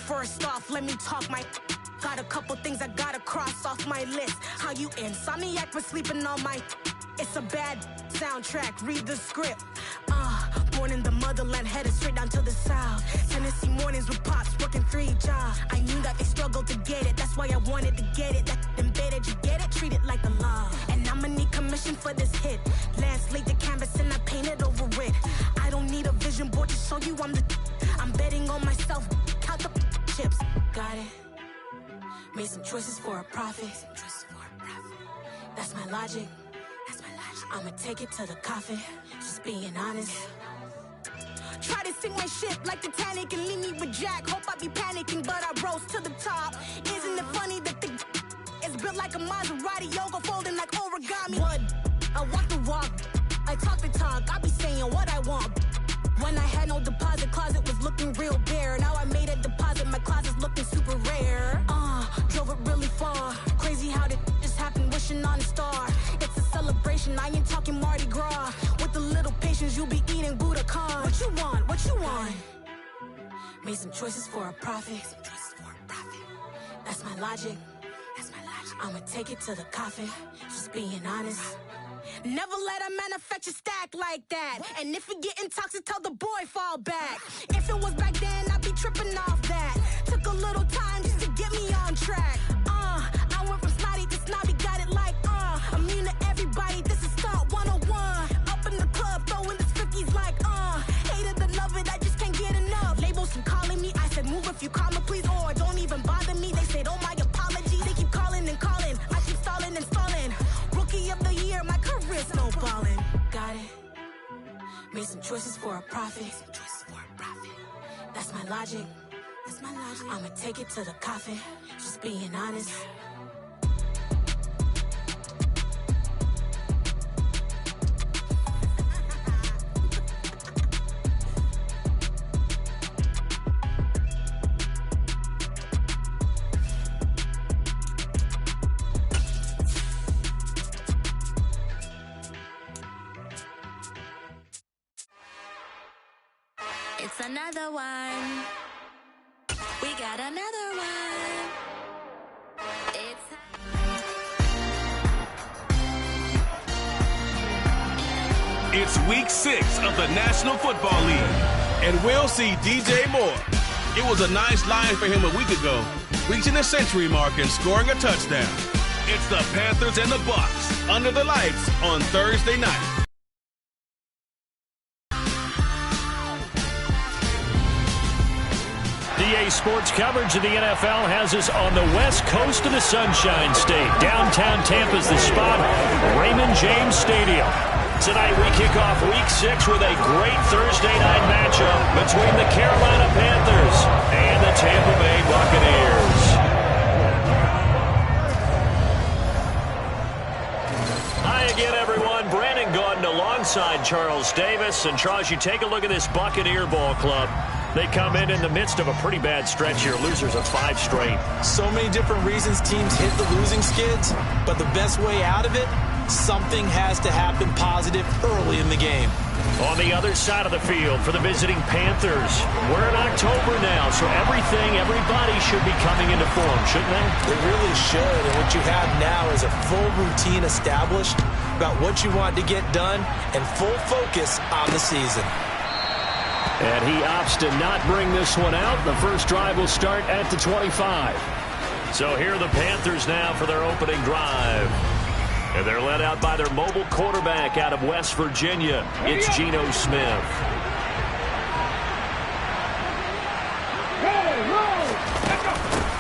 First off, let me talk my... Got a couple things I gotta cross off my list. How you insomniac for sleeping on my... It's a bad soundtrack, read the script. Born in the motherland, headed straight down to the south. Tennessee mornings with pops, working 3 jobs. I knew that they struggled to get it, that's why I wanted to get it. That embedded, you get it, treat it like a law. And I'ma need commission for this hit. Lance laid the canvas and I painted over it. I don't need a vision board to show you I'm betting on myself, count the chips. Got it. Made some choices for a profit. That's my logic. I'ma take it to the coffin, just being honest. Try to sink my ship like Titanic and leave me with Jack. Hope I be panicking, but I rose to the top. Isn't it funny that the is built like a Maserati, yoga folding like origami? What? I walk the walk, I talk the talk, I be saying what I want. When I had no deposit, closet was looking real bare. Now I made a deposit, my closet's looking super rare. Drove it really far. Crazy how did just happen, wishing on a star. It's a celebration, I ain't talking Mardi Gras. With a little patience, you'll be eating Budokan. What you want? What you want? Made some choices for a profit. That's my logic. I'ma take it to the coffin, just being honest. Never let a manufacture stack like that. And if it getting toxic, tell the boy fall back. If it was back then, I'd be tripping off that. Took a little time just to get me on track. I went from snotty to snobby, got it like immune to everybody, this is Stunt 101. Up in the club, throwing this 50s like hate it and love it, I just can't get enough. Labels from calling me, I said move if you call me please, or don't even bother me. They said oh my apology, they keep calling and calling, I keep stalling and stalling. Rookie of the year, my career's snowballing. Got it. Made some choices for a profit. That's my logic. I'ma take it to the coffin, just being honest. It's another one. We got another one. It's week 6 of the National Football League, and we'll see DJ Moore. It was a nice line for him a week ago, reaching the century mark and scoring a touchdown. It's the Panthers and the Bucs under the lights on Thursday night. DA Sports coverage of the NFL has us on the west coast of the Sunshine State. Downtown Tampa's the spot, Raymond James Stadium. Tonight we kick off Week 6 with a great Thursday night matchup between the Carolina Panthers and the Tampa Bay Buccaneers. Hi again, everyone. Brandon Gordon alongside Charles Davis. And Charles, you take a look at this Buccaneer ball club. They come in the midst of a pretty bad stretch here. Losers of 5 straight. So many different reasons teams hit the losing skids, but the best way out of it, something has to happen positive early in the game. On the other side of the field for the visiting Panthers, we're in October now, so everybody should be coming into form, shouldn't they? They really should, and what you have now is a full routine established about what you want to get done and full focus on the season. And he opts to not bring this one out. The first drive will start at the 25. So here are the Panthers now for their opening drive. And they're led out by their mobile quarterback out of West Virginia. It's Geno Smith.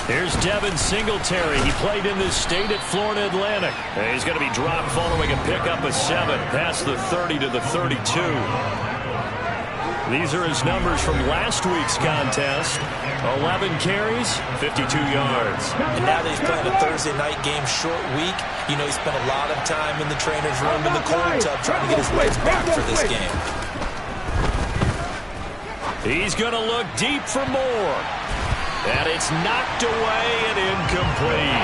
Here's Devin Singletary. He played in this state at Florida Atlantic. And he's going to be dropped following a pickup of 7 past the 30 to the 32. These are his numbers from last week's contest. 11 carries, 52 yards. And now that he's playing a Thursday night game short week, you know he spent a lot of time in the trainer's room in the cold tub trying to get his legs back for this game. He's going to look deep for more. And it's knocked away and incomplete.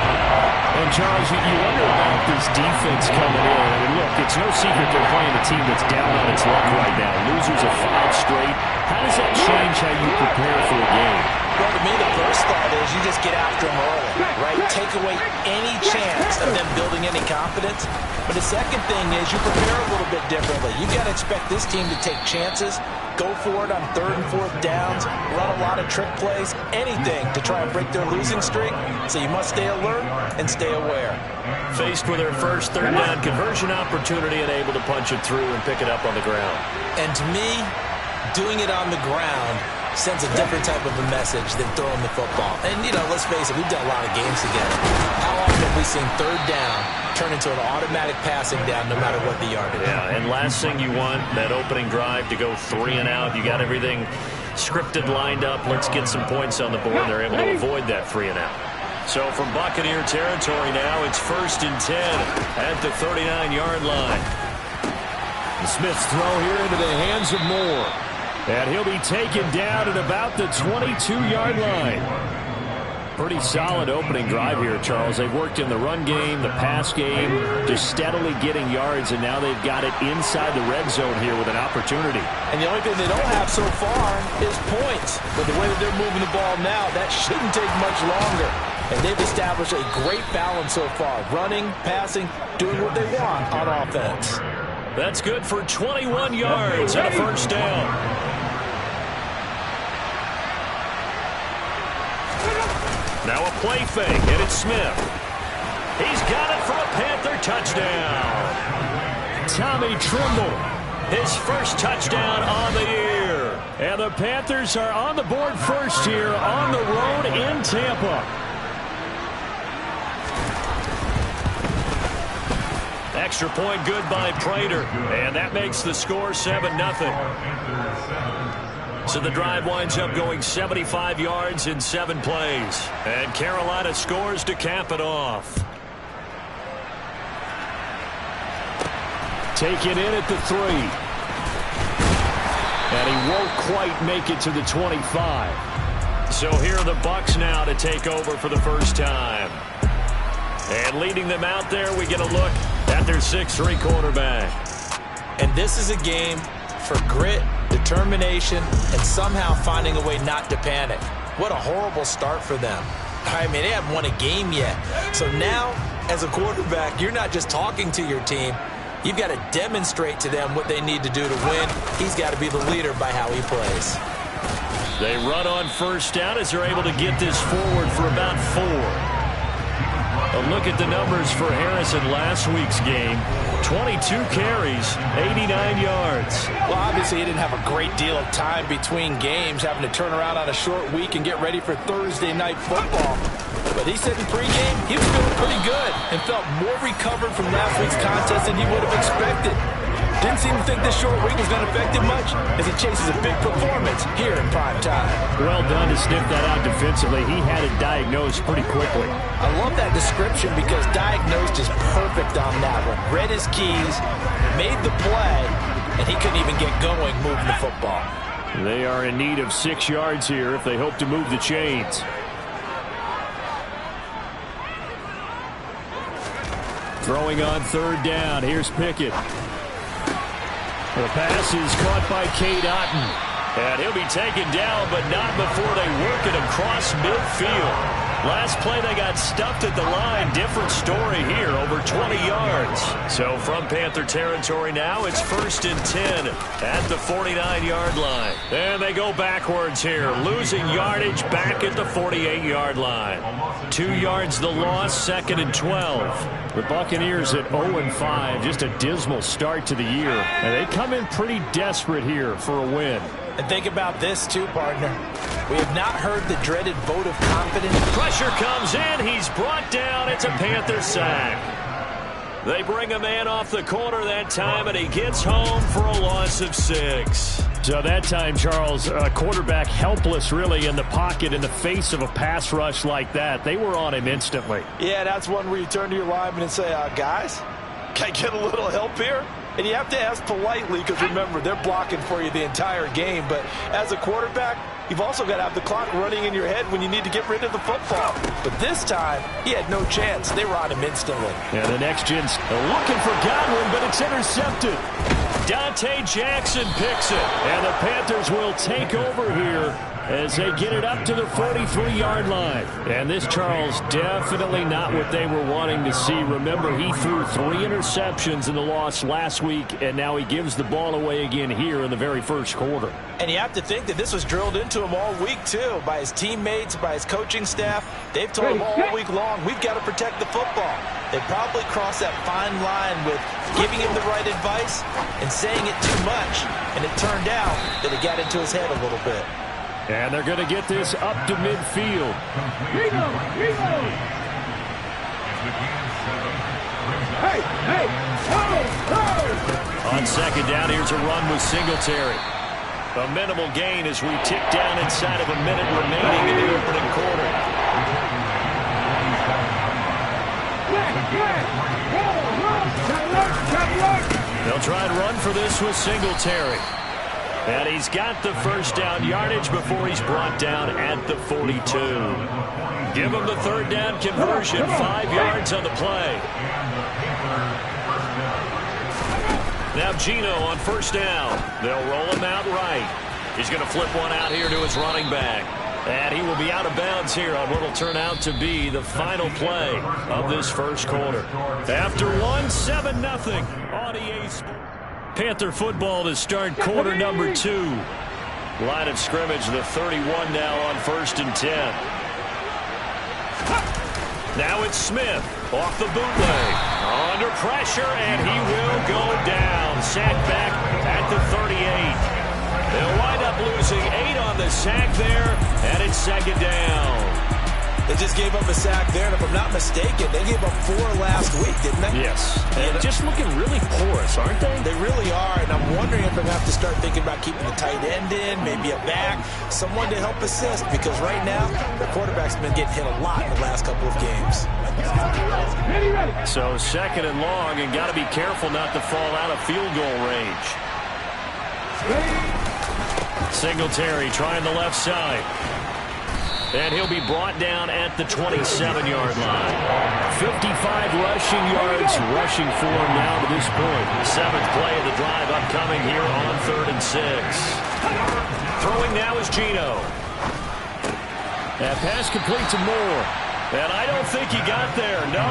And Charles, you wonder about this defense coming in. I mean, look, it's no secret they're playing a team that's down on its luck right now. Losers of 5 straight. How does that change how you prepare for a game? Well, to me, the first thought is you just get after them early, right? Take away any chance of them building any confidence. But the second thing is you prepare a little bit differently. You got to expect this team to take chances, go for it on 3rd and 4th downs, run a lot of trick plays, anything to try and break their losing streak. So you must stay alert and stay aware. Faced with their first 3rd down conversion opportunity and able to punch it through and pick it up on the ground. And to me, doing it on the ground sends a different type of a message than throwing the football. And, you know, let's face it, we've done a lot of games together. How often have we seen 3rd down turn into an automatic passing down no matter what the yardage? Yeah, and last thing you want, that opening drive to go 3 and out. You got everything scripted, lined up. Let's get some points on the board. They're able to avoid that 3 and out. So from Buccaneer territory now, it's 1st and 10 at the 39-yard line. Smith's throw here into the hands of Moore. And he'll be taken down at about the 22-yard line. Pretty solid opening drive here, Charles. They've worked in the run game, the pass game, just steadily getting yards, and now they've got it inside the red zone here with an opportunity. And the only thing they don't have so far is points. But the way that they're moving the ball now, that shouldn't take much longer. And they've established a great balance so far. Running, passing, doing what they want on offense. That's good for 21 yards and a 1st down. Now a play fake, and it's Smith. He's got it for a Panther touchdown. Tommy Tremble, his first touchdown on the year. And the Panthers are on the board first here on the road in Tampa. Extra point good by Prater, and that makes the score 7-0. So the drive winds up going 75 yards in 7 plays. And Carolina scores to cap it off. Taken in at the 3. And he won't quite make it to the 25. So here are the Bucs now to take over for the first time. And leading them out there, we get a look at their 6'3" quarterback. And this is a game for grit, determination, and somehow finding a way not to panic. What a horrible start for them. I mean, they haven't won a game yet. So now, as a quarterback, you're not just talking to your team. You've got to demonstrate to them what they need to do to win. He's got to be the leader by how he plays. They run on 1st down as they're able to get this forward for about 4. A look at the numbers for Harris in last week's game. 22 carries, 89 yards. Well, obviously, he didn't have a great deal of time between games, having to turn around on a short week and get ready for Thursday night football. But he said in pregame he was feeling pretty good and felt more recovered from last week's contest than he would have expected. Didn't seem to think this short week was going to affect him much as he chases a big performance here in prime time. Well done to sniff that out defensively. He had it diagnosed pretty quickly. I love that description because diagnosed is perfect on that one. Read his keys, made the play, and he couldn't even get going moving the football. They are in need of 6 yards here if they hope to move the chains. Throwing on 3rd down. Here's Pickett. The pass is caught by Cade Otton. And he'll be taken down, but not before they work it across midfield. Last play, they got stuffed at the line. Different story here, over 20 yards. So from Panther territory now, it's 1st and 10 at the 49-yard line. And they go backwards here, losing yardage back at the 48-yard line. 2 yards the loss, 2nd and 12. The Buccaneers at 0-5, just a dismal start to the year. And they come in pretty desperate here for a win. And think about this, too, partner. We have not heard the dreaded vote of confidence. Pressure comes in. He's brought down. It's a Panther sack. They bring a man off the corner that time, and he gets home for a loss of 6. So that time, Charles, a quarterback helpless really in the pocket in the face of a pass rush like that. They were on him instantly. Yeah, that's one where you turn to your lineman and say, guys, can I get a little help here? And you have to ask politely because, remember, they're blocking for you the entire game. But as a quarterback, you've also got to have the clock running in your head when you need to get rid of the football. But this time, he had no chance. They were on him instantly. And the next gen's looking for Godwin, but it's intercepted. Dante Jackson picks it. And the Panthers will take over here as they get it up to the 43-yard line. And this, Charles, definitely not what they were wanting to see. Remember, he threw 3 interceptions in the loss last week, and now he gives the ball away again here in the very first quarter. And you have to think that this was drilled into him all week, too, by his teammates, by his coaching staff. They've told him all week long, we've got to protect the football. They probably crossed that fine line with giving him the right advice and saying it too much. And it turned out that it got into his head a little bit. And they're going to get this up to midfield. On second down, here's a run with Singletary. A minimal gain as we tick down inside of a minute remaining in the opening quarter. They'll try and run for this with Singletary. And he's got the first down yardage before he's brought down at the 42. Give him the third down conversion, 5 yards on the play. Now Geno on first down. They'll roll him out right. He's going to flip one out here to his running back. And he will be out of bounds here on what will turn out to be the final play of this first quarter. After 7-0 on EA Sports. Panther football to start quarter number 2. Line of scrimmage, the 31 now on 1st and 10. Now it's Smith off the bootleg. Under pressure, and he will go down. Sacked back at the 38. They'll wind up losing 8 on the sack there, and it's second down. They just gave up a sack there, and if I'm not mistaken, they gave up 4 last week, didn't they? Yes. And just looking really porous, aren't they? They really are, and I'm wondering if I'm going to have to start thinking about keeping a tight end in, maybe a back, someone to help assist, because right now, the quarterback's been getting hit a lot in the last couple of games. So second and long, and got to be careful not to fall out of field goal range. Singletary trying the left side. And he'll be brought down at the 27-yard line. 55 rushing yards, rushing for him now to this point. 7th play of the drive upcoming here on 3rd and 6. Throwing now is Geno. That pass complete to Moore. And I don't think he got there, no.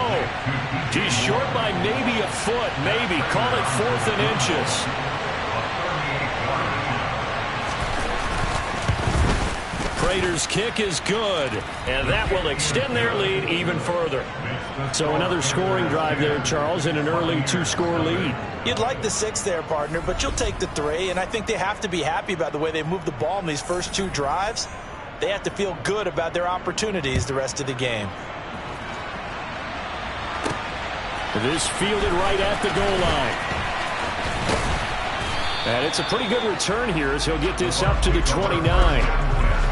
He's short by maybe a foot, maybe. Call it 4th and inches. Raiders' kick is good, and that will extend their lead even further. So another scoring drive there, Charles, and an early 2-score lead. You'd like the 6 there, partner, but you'll take the 3, and I think they have to be happy about the way they moved the ball in these first 2 drives. They have to feel good about their opportunities the rest of the game. This fielded right at the goal line. And it's a pretty good return here as he'll get this up to the 29.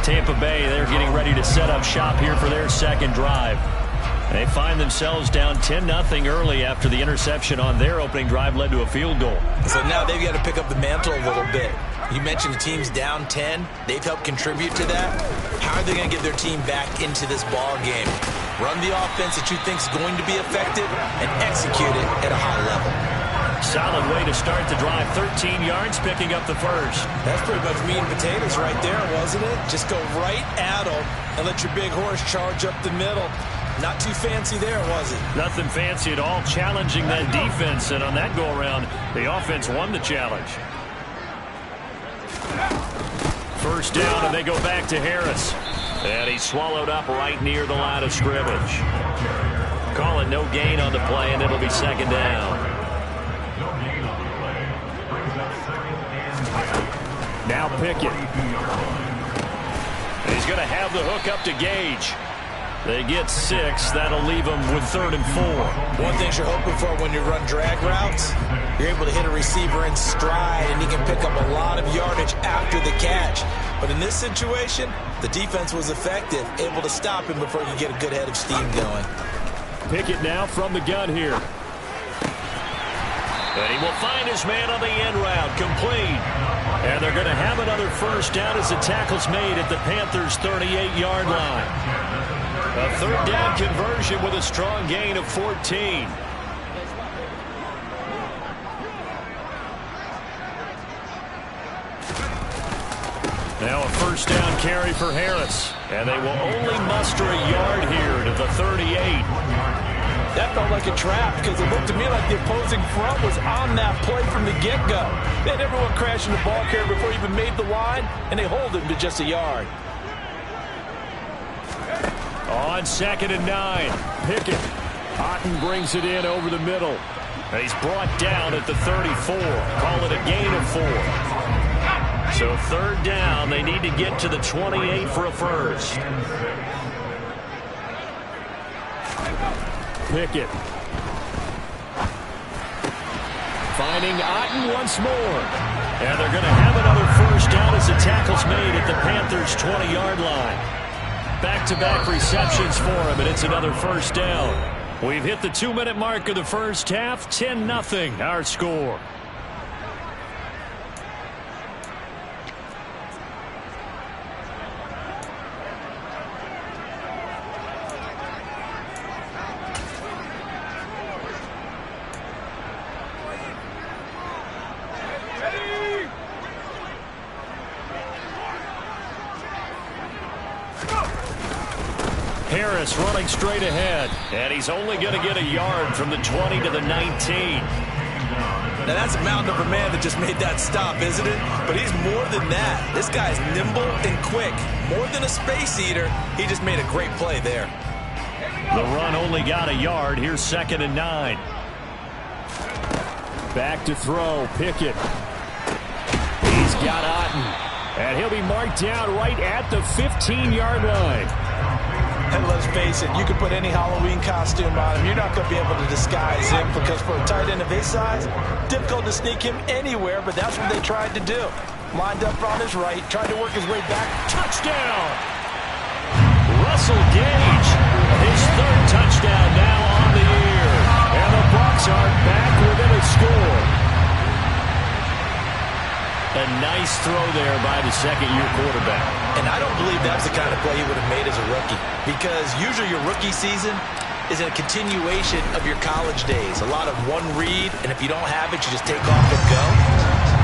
Tampa Bay, they're getting ready to set up shop here for their second drive. They find themselves down 10-0 early after the interception on their opening drive led to a field goal. So now they've got to pick up the mantle a little bit. You mentioned the team's down 10. They've helped contribute to that. How are they going to get their team back into this ball game? Run the offense that you think is going to be effective and execute it at a high level. Solid way to start the drive. 13 yards, picking up the first. That's pretty much meat and potatoes right there, wasn't it? Just go right at them and let your big horse charge up the middle. Not too fancy there, was it? Nothing fancy at all. Challenging that defense, and on that go-around, the offense won the challenge. First down, and they go back to Harris. And he's swallowed up right near the line of scrimmage. Calling no gain on the play, and it'll be second down. Now Pickett. He's going to have the hook up to Gage. They get 6. That'll leave them with 3rd and 4. One thing you're hoping for when you run drag routes, you're able to hit a receiver in stride, and he can pick up a lot of yardage after the catch. But in this situation, the defense was effective, able to stop him before you get a good head of steam going. Pickett now from the gun here. And he will find his man on the end route, complete. And they're going to have another first down as the tackle's made at the Panthers' 38-yard line. A 3rd down conversion with a strong gain of 14. Now a first down carry for Harris. And they will only muster a yard here to the 38. That felt like a trap because it looked to me like the opposing front was on that play from the get-go. They had everyone crashing the ball carrier before he even made the line, and they hold him to just a yard. On 2nd and 9, Pickett. Otten brings it in over the middle. And he's brought down at the 34. Call it a gain of 4. So 3rd down, they need to get to the 28 for a first. Pickett. Finding Otten once more. And they're going to have another first down as the tackle's made at the Panthers' 20-yard line. Back-to-back receptions for him, and it's another first down. We've hit the 2-minute mark of the first half. 10-0 our score. Harris running straight ahead, and he's only going to get a yard from the 20 to the 19. Now that's a mountain of a man that just made that stop, isn't it? But he's more than that. This guy's nimble and quick. More than a space eater, he just made a great play there. The run only got a yard. Here's 2nd and 9. Back to throw, Pickett. He's got Otten, and he'll be marked down right at the 15-yard line. And let's face it, you can put any Halloween costume on him. You're not going to be able to disguise him because for a tight end of his size, difficult to sneak him anywhere, but that's what they tried to do. Lined up on his right, tried to work his way back. Touchdown! Russell Gage, his 3rd touchdown now on the year. And the Bucs are back within a score. A nice throw there by the second-year quarterback. And I don't believe that's the kind of play he would have made as a rookie, because usually your rookie season is a continuation of your college days. A lot of one read, and if you don't have it, you just take off and go.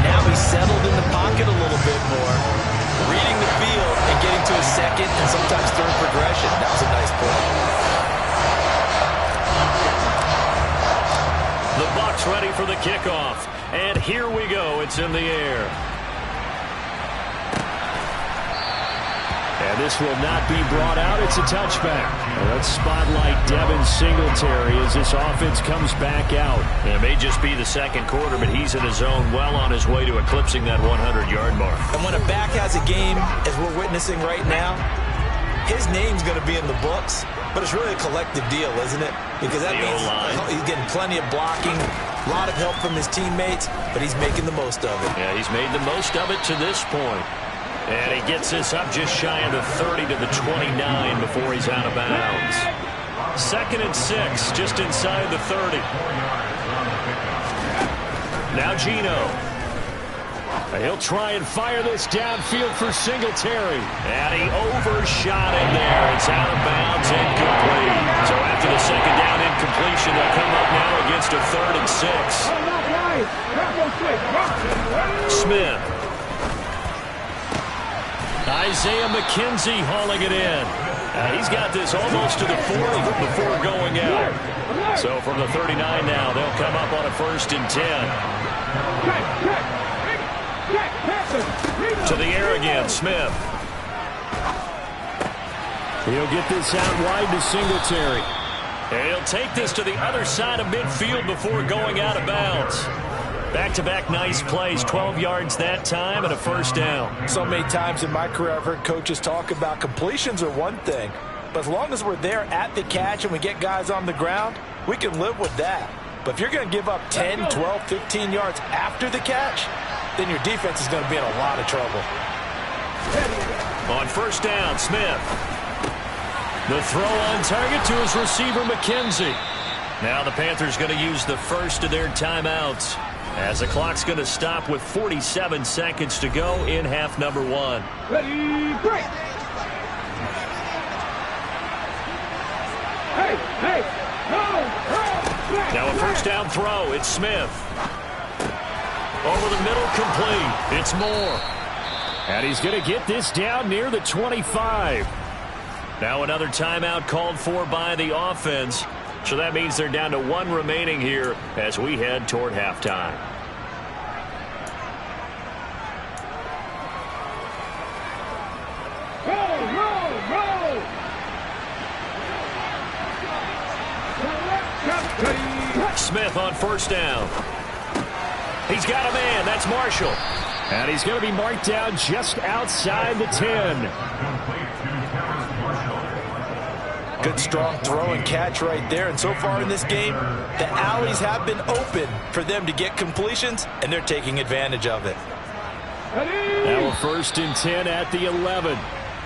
Now he's settled in the pocket a little bit more, reading the field and getting to his 2nd and sometimes 3rd progression. That was a nice play. The Bucs ready for the kickoff. And here we go. It's in the air. And this will not be brought out. It's a touchback. Let's spotlight Devin Singletary as this offense comes back out. And it may just be the 2nd quarter, but he's in his zone, well on his way to eclipsing that 100-yard mark. And when a back has a game, as we're witnessing right now, his name's going to be in the books, but it's really a collective deal, isn't it? Because that means he's getting plenty of blocking, a lot of help from his teammates, but he's making the most of it. Yeah, he's made the most of it to this point. And he gets this up just shy of the 30 to the 29 before he's out of bounds. 2nd and 6, just inside the 30. Now Geno. He'll try and fire this downfield for Singletary. And he overshot him there. It's out of bounds, incomplete. So after the 2nd down incompletion, they'll come up now against a 3rd and 6. Smith. Isaiah McKenzie hauling it in. He's got this almost to the 40 before going out. So from the 39 now, they'll come up on a 1st and 10. To the air again, Smith. He'll get this out wide to Singletary. And he'll take this to the other side of midfield before going out of bounds. Back-to-back nice plays, 12 yards that time and a 1st down. So many times in my career I've heard coaches talk about completions are one thing, but as long as we're there at the catch and we get guys on the ground, we can live with that. But if you're going to give up 10, 12, 15 yards after the catch, then your defense is going to be in a lot of trouble. On 1st down, Smith. The throw on target to his receiver, McKenzie. Now the Panthers going to use the first of their timeouts, as the clock's going to stop with 47 seconds to go in half number 1. Ready, break. Hey, now a 1st down throw. It's Smith. Over the middle, complete. It's Moore. And he's going to get this down near the 25. Now another timeout called for by the offense. So that means they're down to 1 remaining here as we head toward halftime. Smith on first down. He's got a man. That's Marshall. And he's going to be marked down just outside the 10. Good strong throw and catch right there. And so far in this game, the alleys have been open for them to get completions, and they're taking advantage of it. Now a 1st and 10 at the 11.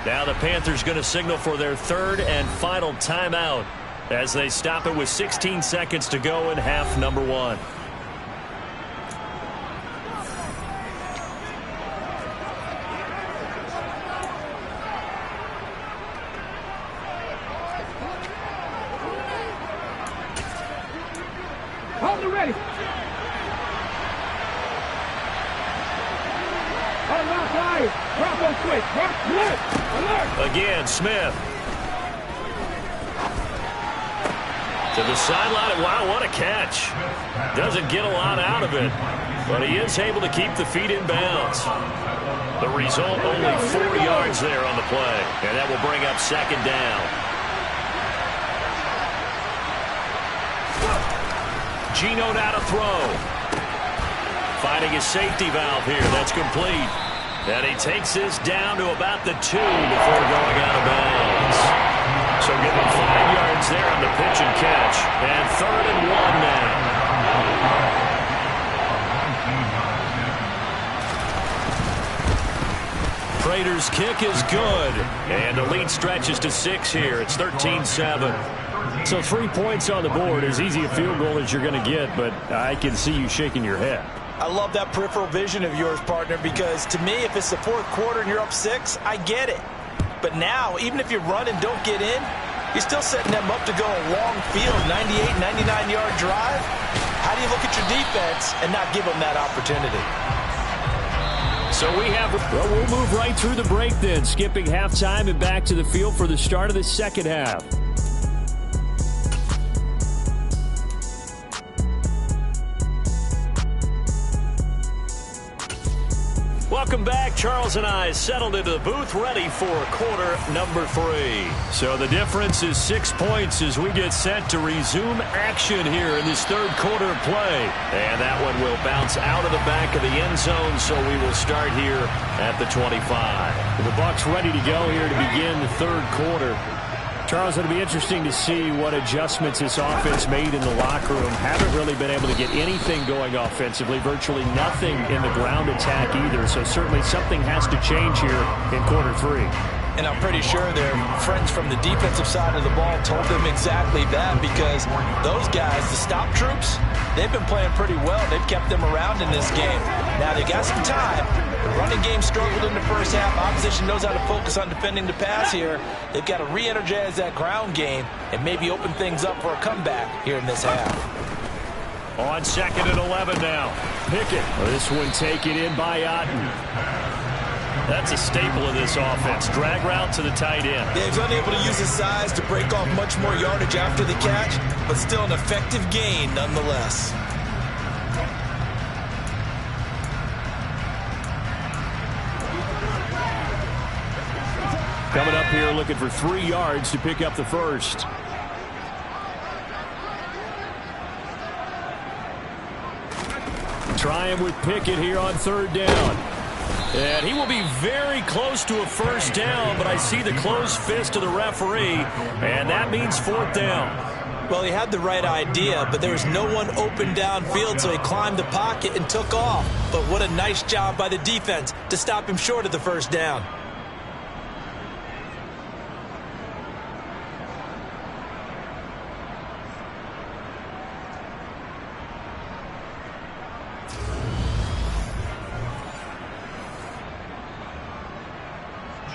Now the Panthers going to signal for their 3rd and final timeout as they stop it with 16 seconds to go in half number 1. Hold it ready. Drop on switch. Alert. Again, Smith. To the sideline. Wow, what a catch. Doesn't get a lot out of it, but he is able to keep the feet in bounds. The result, only 4 yards there on the play, and that will bring up 2nd down. Geno now to throw. Finding his safety valve here. That's complete. And he takes this down to about the 2 before going out of bounds. So give him 5 yards there on the pitch and catch. And 3rd and 1 now. Prater's kick is good. And the lead stretches to 6 here. It's 13-7. So 3 points on the board, as easy a field goal as you're going to get, but I can see you shaking your head. I love that peripheral vision of yours, partner, because to me, if it's the 4th quarter and you're up 6, I get it. But now, even if you run and don't get in, you're still setting them up to go a long field, 98, 99-yard drive. How do you look at your defense and not give them that opportunity? So well, we'll move right through the break then, skipping halftime and back to the field for the start of the 2nd half. Welcome back. Charles and I settled into the booth, ready for quarter number 3. So the difference is 6 points as we get set to resume action here in this 3rd quarter of play. And that one will bounce out of the back of the end zone, so we will start here at the 25. The Bucs ready to go here to begin the 3rd quarter. Charles, it'll be interesting to see what adjustments this offense made in the locker room. Haven't really been able to get anything going offensively, virtually nothing in the ground attack either. So certainly something has to change here in quarter 3. And I'm pretty sure their friends from the defensive side of the ball told them exactly that, because those guys, the stop troops, they've been playing pretty well. They've kept them around in this game. Now they got some time. The running game struggled in the first half. Opposition knows how to focus on defending the pass here. They've got to re-energize that ground game and maybe open things up for a comeback here in this half. On 2nd and 11 now. Pickett. Well, this one taken in by Otten. That's a staple of this offense. Drag route to the tight end. He's unable to use his size to break off much more yardage after the catch, but still an effective gain nonetheless. Coming up here looking for 3 yards to pick up the 1st. Trying with Pickett here on 3rd down. And he will be very close to a 1st down, but I see the closed fist of the referee, and that means 4th down. Well, he had the right idea, but there was no one open downfield, so he climbed the pocket and took off. But what a nice job by the defense to stop him short of the 1st down.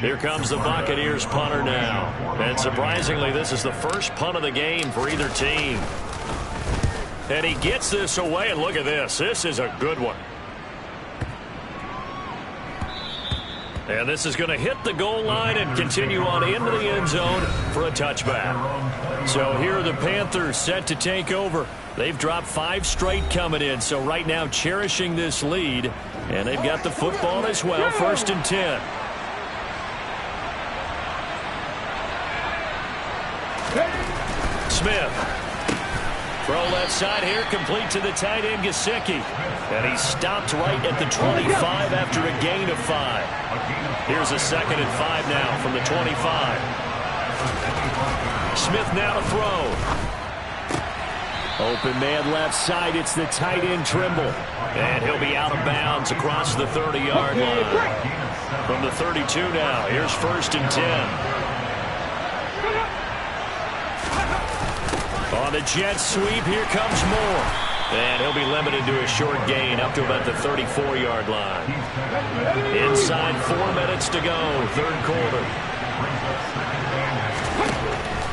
Here comes the Buccaneers punter now. And surprisingly, this is the first punt of the game for either team. And he gets this away, and look at this. This is a good one. And this is going to hit the goal line and continue on into the end zone for a touchback. So here are the Panthers set to take over. They've dropped 5 straight coming in, so right now cherishing this lead. And they've got the football as well, 1st and 10. Smith. Throw left side here, complete to the tight end, Gesicki. And he stopped right at the 25 after a gain of 5. Here's a 2nd and 5 now from the 25. Smith now to throw. Open man left side, it's the tight end Trimble. And he'll be out of bounds across the 30-yard line. From the 32 now, here's 1st and 10. On the jet sweep, here comes Moore. And he'll be limited to a short gain up to about the 34-yard line. Inside 4 minutes to go, 3rd quarter.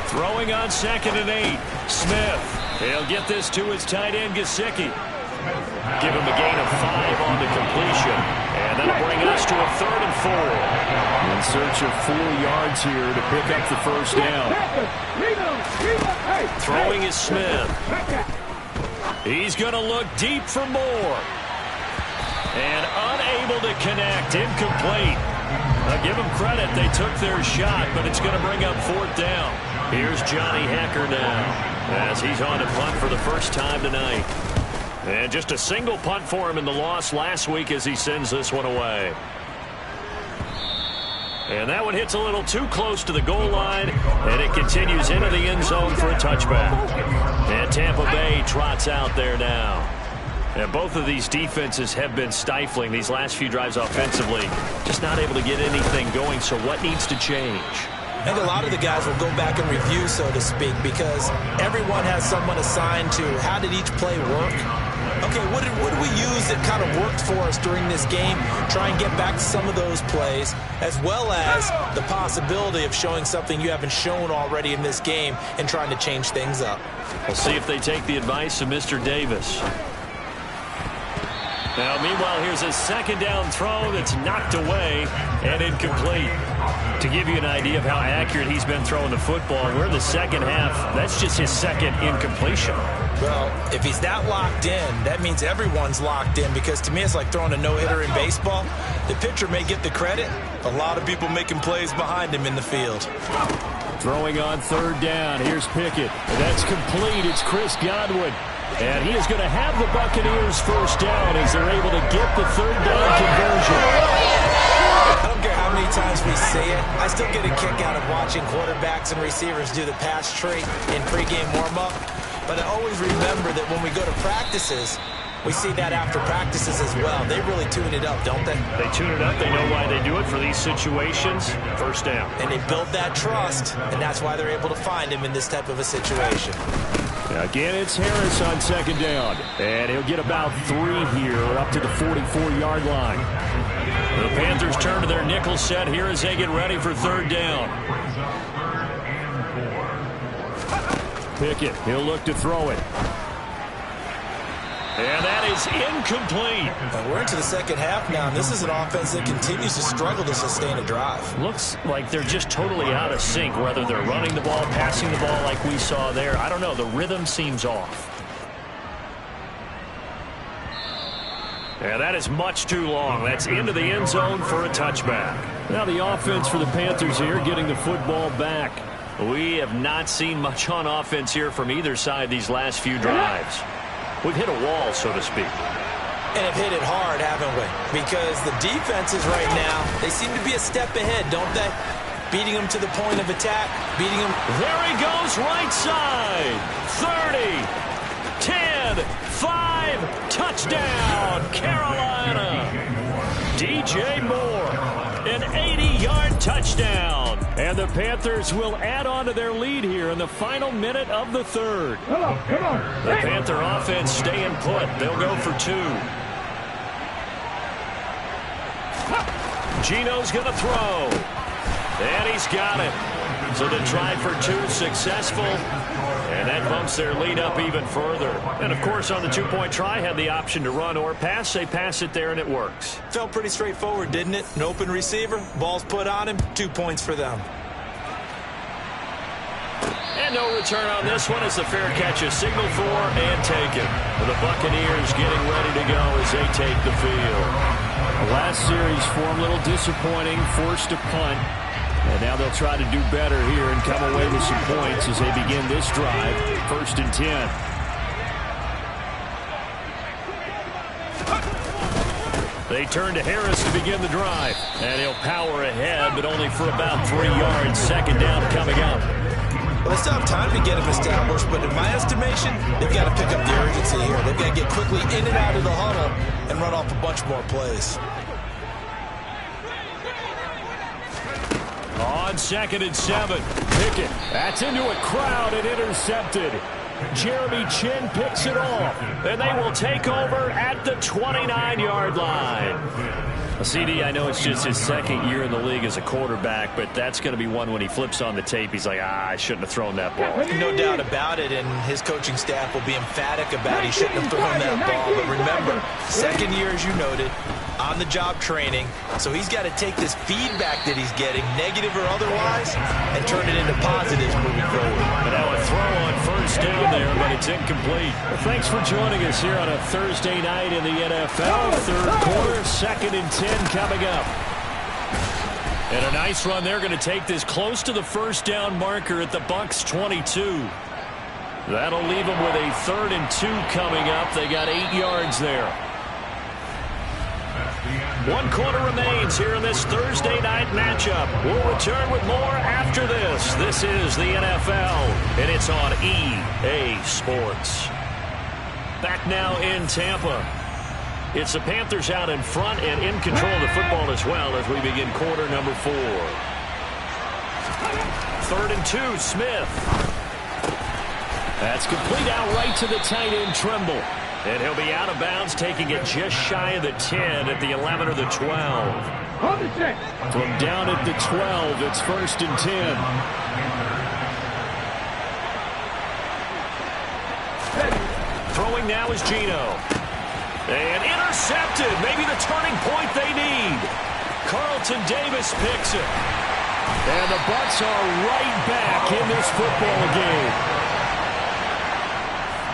Throwing on 2nd and 8. Smith. He'll get this to his tight end, Gesicki. Give him a gain of 5 on the completion. And that'll bring us to a 3rd and 4. In search of 4 yards here to pick up the 1st down. Throwing is Smith. He's going to look deep for Moore. And unable to connect. Incomplete. I'll give them credit. They took their shot, but it's going to bring up 4th down. Here's Johnny Hecker now as he's on to punt for the first time tonight. And just a single punt for him in the loss last week as he sends this one away. And that one hits a little too close to the goal line, and it continues into the end zone for a touchback. And Tampa Bay trots out there now. And both of these defenses have been stifling these last few drives offensively. Just not able to get anything going, so what needs to change? I think a lot of the guys will go back and review, so to speak, because everyone has someone assigned to how did each play work. Okay, what did we use that kind of worked for us during this game? Try and get back to some of those plays, as well as the possibility of showing something you haven't shown already in this game and trying to change things up. We'll see if they take the advice of Mr. Davis. Now, meanwhile, here's a 2nd down throw that's knocked away and incomplete. To give you an idea of how accurate he's been throwing the football, we're in the 2nd half. That's just his 2nd incompletion. Well, if he's that locked in, that means everyone's locked in, because to me it's like throwing a no-hitter in baseball. The pitcher may get the credit. A lot of people making plays behind him in the field. Throwing on 3rd down. Here's Pickett. And that's complete. It's Chris Godwin. And he is going to have the Buccaneers 1st down as they're able to get the 3rd down conversion. I don't care how many times we say it. I still get a kick out of watching quarterbacks and receivers do the pass tree in pregame warm-up. But I always remember that when we go to practices, we see that after practices as well. They really tune it up, don't they? They tune it up. They know why they do it for these situations. 1st down. And they build that trust, and that's why they're able to find him in this type of a situation. Again, it's Harris on 2nd down. And he'll get about 3 here up to the 44-yard line. The Panthers turn to their nickel set here as they get ready for 3rd down. Pickett, he'll look to throw it. And that is incomplete. We're into the 2nd half now, and this is an offense that continues to struggle to sustain a drive. Looks like they're just totally out of sync, whether they're running the ball, passing the ball like we saw there. I don't know. The rhythm seems off. And that is much too long. That's into the end zone for a touchback. Now the offense for the Panthers here getting the football back. We have not seen much on offense here from either side these last few drives. We've hit a wall, so to speak. And have hit it hard, haven't we? Because the defenses right now, they seem to be a step ahead, don't they? Beating them to the point of attack, beating them. There he goes, right side. 30, 10, 5, touchdown, Carolina. DJ Moore, an 80-yard touchdown. And the Panthers will add on to their lead here in the final minute of the 3rd. The Panther offense staying put. They'll go for 2. Gino's going to throw. And he's got it. So the try for two successful. And that bumps their lead up even further. And, of course, on the two-point try, had the option to run or pass. They pass it there, and it works. Felt pretty straightforward, didn't it? An open receiver, ball's put on him, 2 points for them. And no return on this one as the fair catch is signaled for and taken. The Buccaneers getting ready to go as they take the field. Last series for them, a little disappointing, forced a punt. And now they'll try to do better here and come away with some points as they begin this drive. 1st and 10. They turn to Harris to begin the drive. And he'll power ahead, but only for about 3 yards. 2nd down coming up. Well, they still have time to get him established, but in my estimation, they've got to pick up the urgency here. They've got to get quickly in and out of the huddle and run off a bunch more plays. On 2nd and 7. Pickett. That's into a crowd and intercepted. Jeremy Chin picks it off. And they will take over at the 29-yard line. CD, I know it's just his 2nd year in the league as a quarterback, but that's going to be one when he flips on the tape. He's like, I shouldn't have thrown that ball. No doubt about it, and his coaching staff will be emphatic about he shouldn't have thrown that ball. But remember, 2nd year, as you noted, on-the-job training, so he's got to take this feedback that he's getting, negative or otherwise, and turn it into positives moving forward. But now a throw on 1st down there, but it's incomplete. Well, thanks for joining us here on a Thursday night in the NFL. 3rd quarter, 2nd and 10 coming up. And a nice run. They're going to take this close to the 1st down marker at the Bucs 22. That'll leave them with a 3rd and 2 coming up. They got 8 yards there. 1 quarter remains here in this Thursday night matchup. We'll return with more after this. This is the NFL, and it's on EA Sports. Back now in Tampa. It's the Panthers out in front and in control of the football as well as we begin quarter number 4. 3rd and 2, Smith. That's complete out right to the tight end, Trimble. And he'll be out of bounds, taking it just shy of the 10 at the 11 or the 12. From down at the 12, it's 1st and 10. Throwing now is Geno. And intercepted. Maybe the turning point they need. Carlton Davis picks it. And the Bucs are right back in this football game.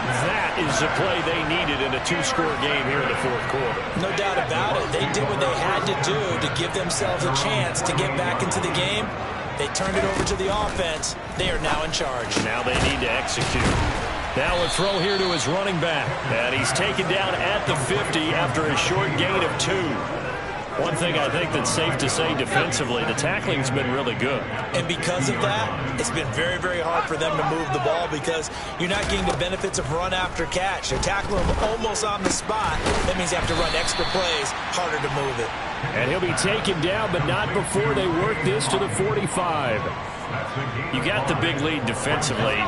That is the play they needed in a 2-score game here in the 4th quarter. No doubt about it. They did what they had to do to give themselves a chance to get back into the game. They turned it over to the offense. They are now in charge. Now they need to execute. Now a throw here to his running back. And he's taken down at the 50 after a short gain of 2. One thing I think that's safe to say defensively, the tackling's been really good. And because of that, it's been very, very hard for them to move the ball because you're not getting the benefits of run after catch. They're tackling them almost on the spot. That means you have to run extra plays, harder to move it. And he'll be taken down, but not before they work this to the 45. You got the big lead defensively,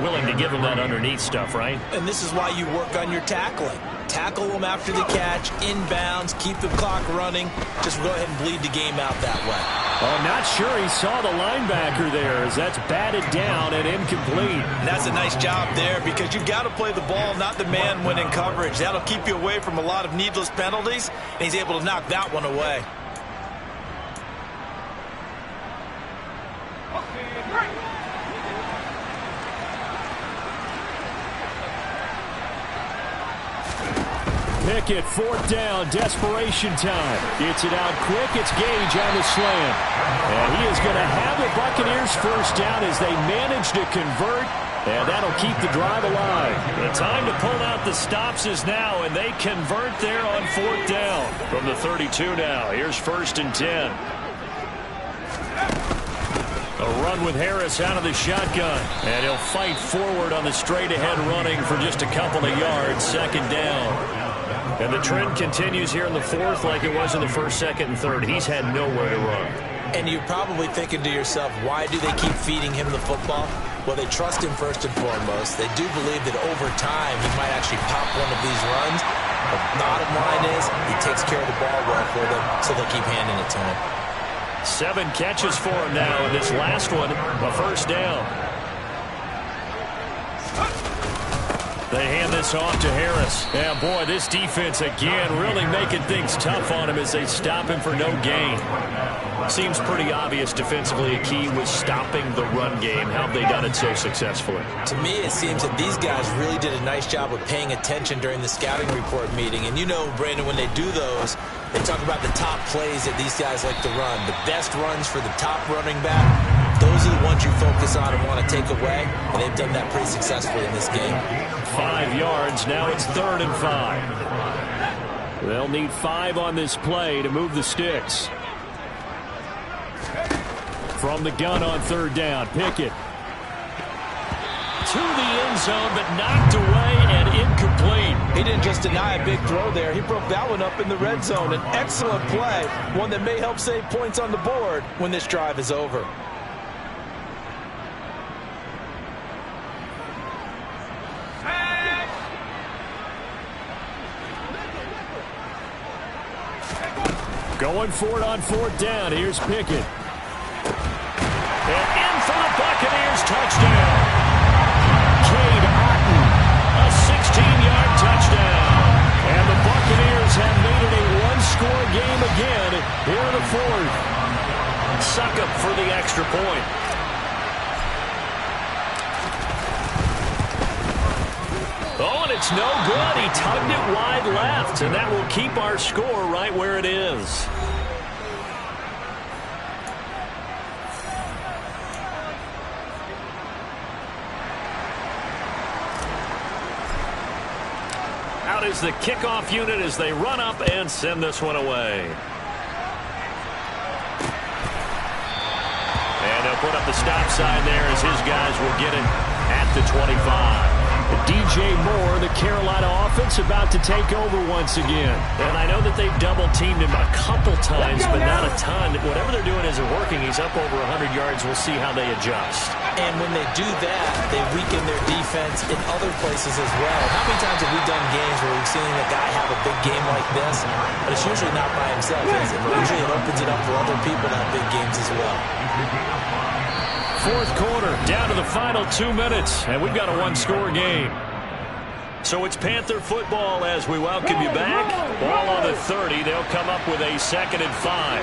willing to give them that underneath stuff, right? And this is why you work on your tackling. Tackle them after the catch, inbounds, keep the clock running. Just go ahead and bleed the game out that way. Oh, I'm not sure he saw the linebacker there as that's batted down and incomplete. And that's a nice job there because you've got to play the ball, not the man when in coverage. That'll keep you away from a lot of needless penalties, and he's able to knock that one away. Pickett, 4th down, desperation time. Gets it out quick. It's Gage on the slam. And he is going to have the Buccaneers 1st down as they manage to convert. And that'll keep the drive alive. The time to pull out the stops is now, and they convert there on 4th down. From the 32 now, here's 1st and 10. A run with Harris out of the shotgun. And he'll fight forward on the straight-ahead running for just a couple of yards. 2nd down. And the trend continues here in the 4th like it was in the 1st, 2nd, and 3rd. He's had nowhere to run. And you're probably thinking to yourself, why do they keep feeding him the football? Well, they trust him first and foremost. They do believe that over time he might actually pop one of these runs. But the bottom line is he takes care of the ball well for them, so they'll keep handing it to him. 7 catches for him now, and this last one, a first down. They hand this off to Harris. Yeah, boy, this defense again really making things tough on him as they stop him for no gain. Seems pretty obvious defensively a key was stopping the run game. How have they done it so successfully? To me, it seems that these guys really did a nice job of paying attention during the scouting report meeting. And you know, Brandon, when they do those, they talk about the top plays that these guys like to run. The best runs for the top running back, those are the ones you focus on and want to take away. And they've done that pretty successfully in this game. 5 yards. Now it's 3rd and 5. They'll need 5 on this play to move the sticks. From the gun on 3rd down, Pickett. To the end zone, but knocked away and incomplete. He didn't just deny a big throw there. He broke that one up in the red zone. An excellent play, one that may help save points on the board when this drive is over. Going for it on 4th down. Here's Pickett. And in for the Buccaneers touchdown. Cade Otton, a 16-yard touchdown. And the Buccaneers have made it a one-score game again here in the 4th. Suck up for the extra point. Oh, and it's no good. He tugged it wide left, and that will keep our score right where it is. Out is the kickoff unit as they run up and send this one away. And they'll put up the stop sign there as his guys will get it at the 25. DJ Moore, the Carolina offense, about to take over once again. And I know that they've double-teamed him a couple times, but not a ton. Whatever they're doing isn't working. He's up over 100 yards. We'll see how they adjust. And when they do that, they weaken their defense in other places as well. How many times have we done games where we've seen a guy have a big game like this? But it's usually not by himself, is it? Usually it opens it up for other people to have big games as well. 4th quarter, down to the final 2 minutes, and we've got a one-score game. So it's Panther football as we welcome you back. Ball on the 30. They'll come up with a 2nd and 5.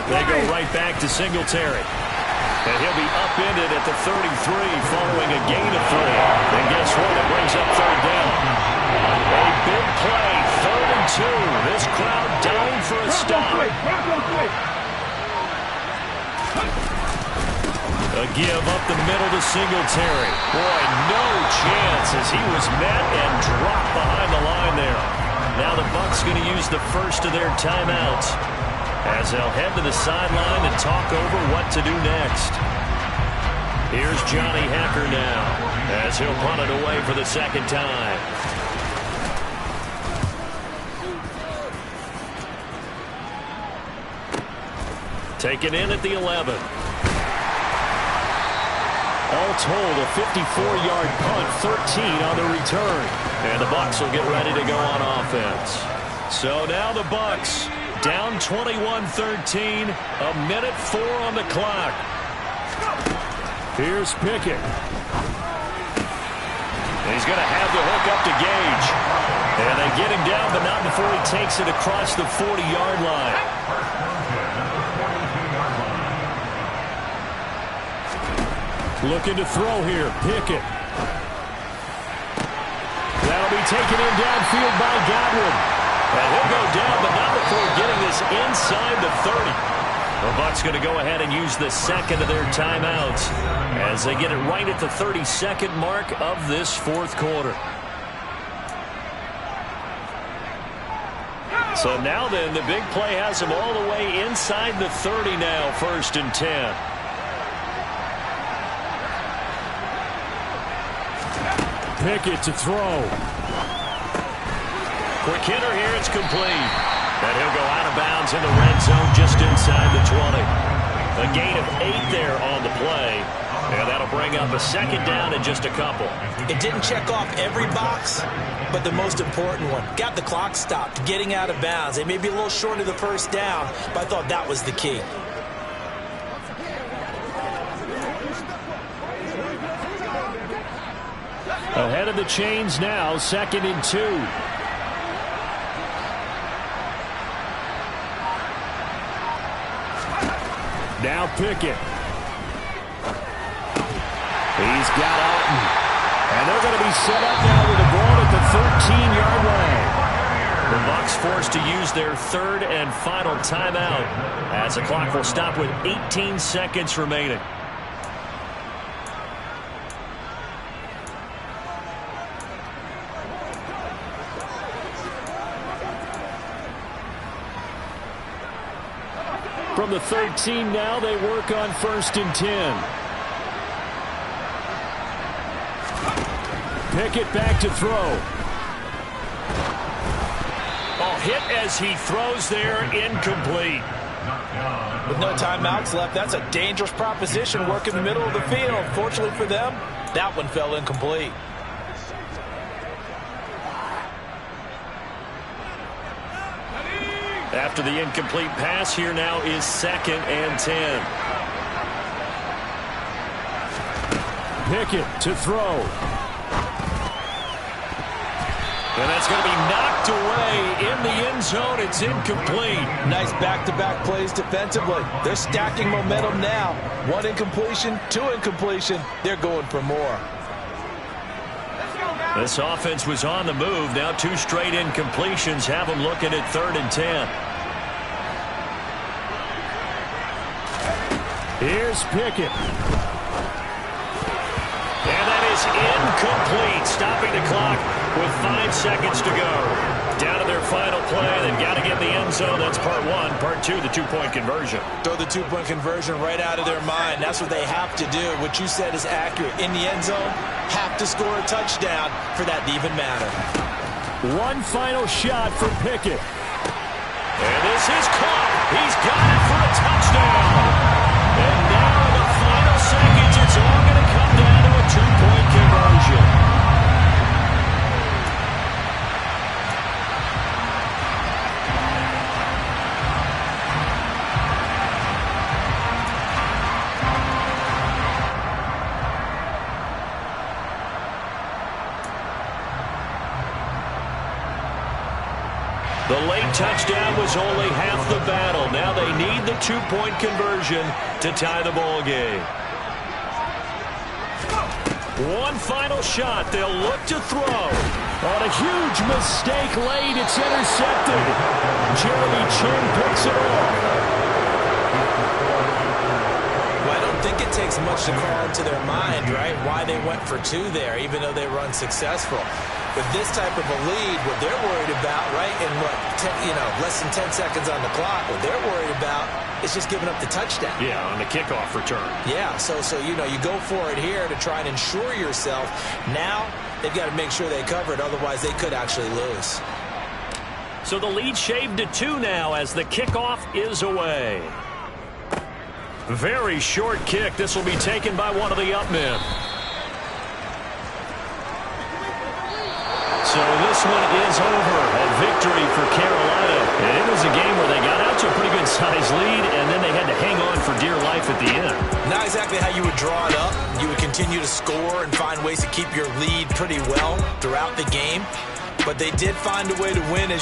They go right back to Singletary. And he'll be upended at the 33 following a gain of 3. And guess what? It brings up 3rd down. A big play, 3rd and 2. This crowd dying for a stop. A give up the middle to Singletary. Boy, no chance as he was met and dropped behind the line there. Now the Bucs going to use the first of their timeouts as they'll head to the sideline and talk over what to do next. Here's Johnny Hekker now as he'll punt it away for the 2nd time. Taken in at the 11. All told, a 54-yard punt, 13 on the return. And the Bucs will get ready to go on offense. So now the Bucs down 21-13, a minute 4 on the clock. Here's Pickett. He's going to have the hook up to Gage. And they get him down, but not before he takes it across the 40-yard line. Looking to throw here, Pickett. That'll be taken in downfield by Godwin. And he'll go down, but not before getting this inside the 30. The Bucs going to go ahead and use the 2nd of their timeouts as they get it right at the 32nd mark of this 4th quarter. So now then, the big play has him all the way inside the 30 now, 1st and 10. Pickett to throw. Quick hitter here, it's complete. And he'll go out of bounds in the red zone just inside the 20. A gain of 8 there on the play. And that'll bring up a second down in just a couple. It didn't check off every box, but the most important one. Got the clock stopped, getting out of bounds. They may be a little short of the first down, but I thought that was the key. Ahead of the chains now, 2nd and 2. Now Pickett. He's got Alton. And they're going to be set up now with the ball at the 13-yard line. The Bucs forced to use their third and final timeout as the clock will stop with 18 seconds remaining. From the 13 now, they work on 1st and 10. Pickett back to throw. Oh, hit as he throws there, incomplete. With no timeouts left, that's a dangerous proposition. Work in the middle of the field. Fortunately for them, that one fell incomplete. After the incomplete pass, here now is 2nd and 10. Pickett to throw. And that's going to be knocked away in the end zone. It's incomplete. Nice back-to-back plays defensively. They're stacking momentum now. 1 incompletion, 2 incompletion. They're going for more. This offense was on the move. Now 2 straight incompletions have them looking at 3rd and 10. Here's Pickett. And that is incomplete. Stopping the clock with 5 seconds to go. Down to their final play. They've got to get in the end zone. That's part 1. Part 2, the 2-point conversion. Throw the 2-point conversion right out of their mind. That's what they have to do. What you said is accurate. In the end zone, have to score a touchdown for that to even matter. 1 final shot for Pickett. And this is caught. He's got it for a touchdown. And now in the final seconds, it's all going to come down to a 2-point conversion. The late touchdown was only half the battle. Now they need the 2-point conversion to tie the ball game. 1 final shot. They'll look to throw. On a huge mistake late, it's intercepted. Jeremy Chin picks it off. Well, I don't think it takes much to call into their mind, right, why they went for 2 there, even though they were unsuccessful. With this type of a lead, what they're worried about, right, and less than 10 seconds on the clock, what they're worried about is just giving up the touchdown. Yeah, on the kickoff return. Yeah, so you go for it here to try and ensure yourself. Now they've got to make sure they cover it, otherwise they could actually lose. So the lead shaved to 2 now as the kickoff is away. Very short kick. This will be taken by one of the up men. So this one is over. A victory for Carolina. And it was a game where they got out to a pretty good size lead, and then they had to hang on for dear life at the end. Not exactly how you would draw it up. You would continue to score and find ways to keep your lead pretty well throughout the game. But they did find a way to win, as you